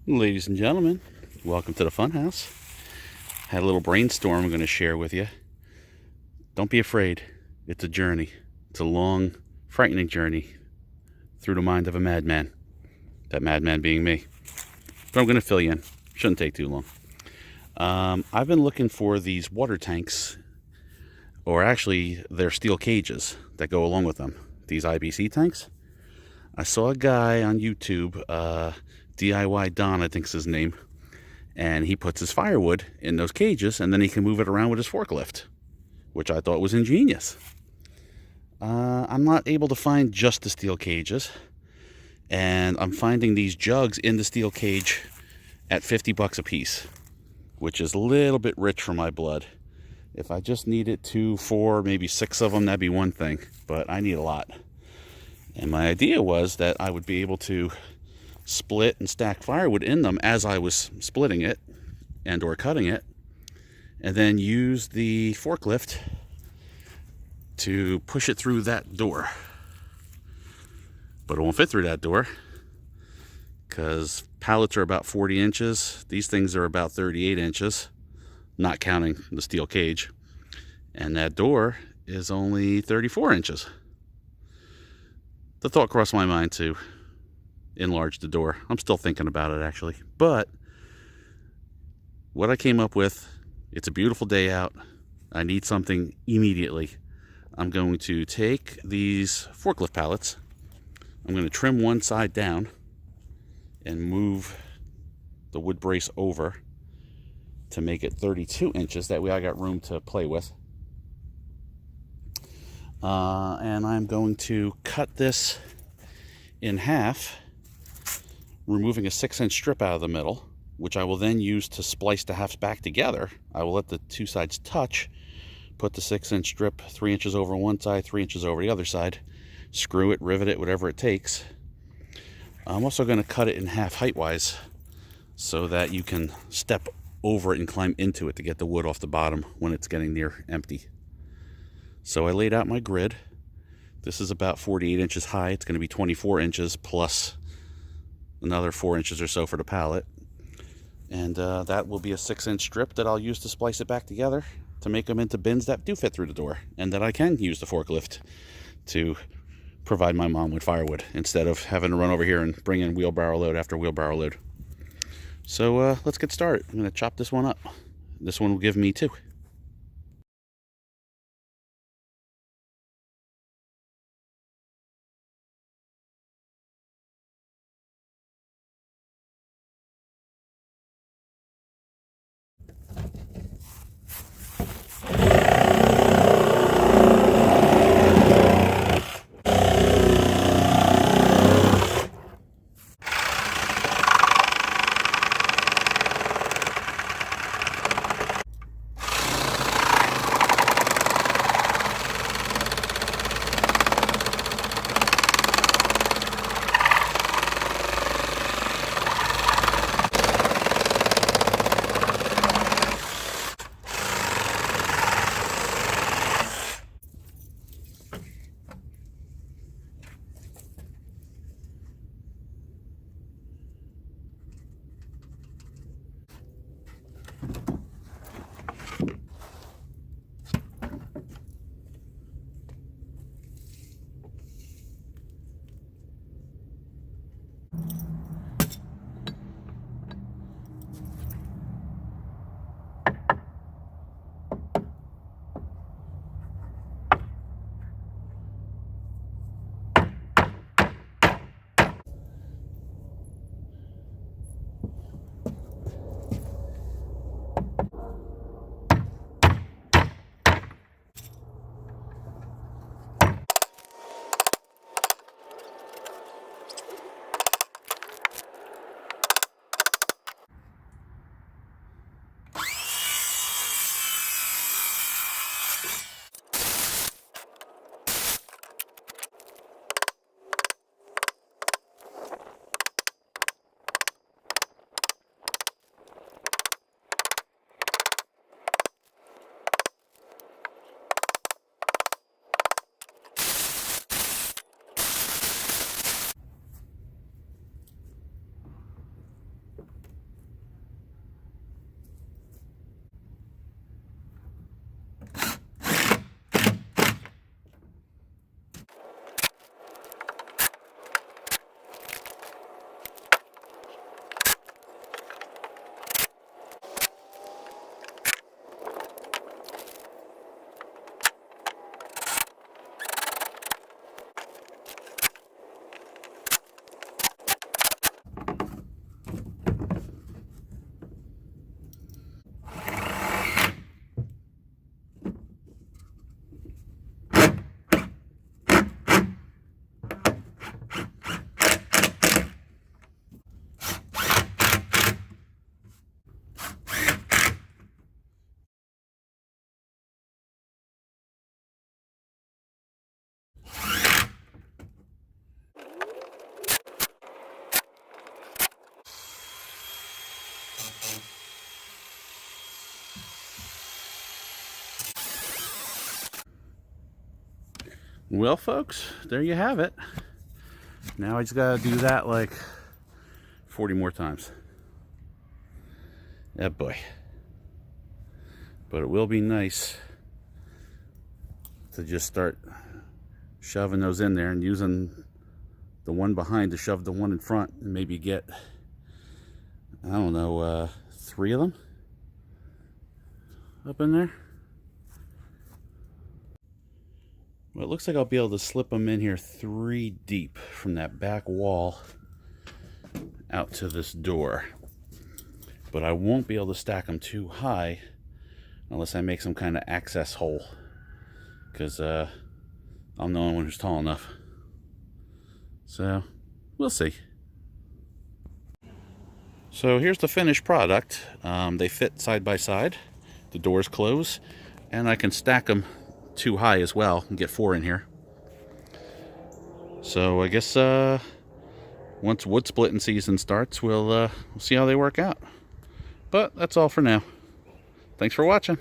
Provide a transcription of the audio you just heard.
Ladies and gentlemen, welcome to the Funhouse. Had a little brainstorm I'm going to share with you. Don't be afraid. It's a journey. It's a long, frightening journey through the mind of a madman. That madman being me. But I'm going to fill you in. Shouldn't take too long. I've been looking for these water tanks, or actually they're steel cages that go along with them. These IBC tanks. I saw a guy on YouTube, DIY Don, I think's his name, and he puts his firewood in those cages, and then he can move it around with his forklift, which I thought was ingenious. I'm not able to find just the steel cages, and I'm finding these jugs in the steel cage at $50 a piece, which is a little bit rich for my blood. If I just needed 2, 4, maybe 6 of them, that'd be one thing, but I need a lot. And my idea was that I would be able to split and stack firewood in them as I was splitting it and or cutting it, and then use the forklift to push it through that door. But it won't fit through that door because pallets are about 40 inches. These things are about 38 inches, not counting the steel cage. And that door is only 34 inches. The thought crossed my mind to enlarge the door. I'm still thinking about it, actually. But what I came up with, it's a beautiful day out. I need something immediately. I'm going to take these forklift pallets. I'm going to trim one side down and move the wood brace over to make it 32 inches. That way I got room to play with. And I'm going to cut this in half, removing a 6-inch strip out of the middle, which I will then use to splice the halves back together. I will let the two sides touch, put the 6-inch strip 3 inches over one side, 3 inches over the other side, screw it, rivet it, whatever it takes. I'm also going to cut it in half height-wise so that you can step over it and climb into it to get the wood off the bottom when it's getting near empty. So I laid out my grid. This is about 48 inches high. It's going to be 24 inches plus another 4 inches or so for the pallet. And that will be a 6-inch strip that I'll use to splice it back together to make them into bins that do fit through the door, and that I can use the forklift to provide my mom with firewood instead of having to run over here and bring in wheelbarrow load after wheelbarrow load. So let's get started. I'm going to chop this one up. This one will give me 2. Well, folks, there you have it. Now I just gotta do that like 40 more times. Yeah, boy. But it will be nice to just start shoving those in there and using the one behind to shove the one in front and maybe get, I don't know, 3 of them up in there. Well, it looks like I'll be able to slip them in here 3 deep from that back wall out to this door. But I won't be able to stack them too high unless I make some kind of access hole, because I'm the only one who's tall enough. So, we'll see. So here's the finished product. They fit side by side. The doors close, and I can stack them too high as well and get 4 in here. So I guess once wood splitting season starts, we'll see how they work out. But that's all for now. Thanks for watching.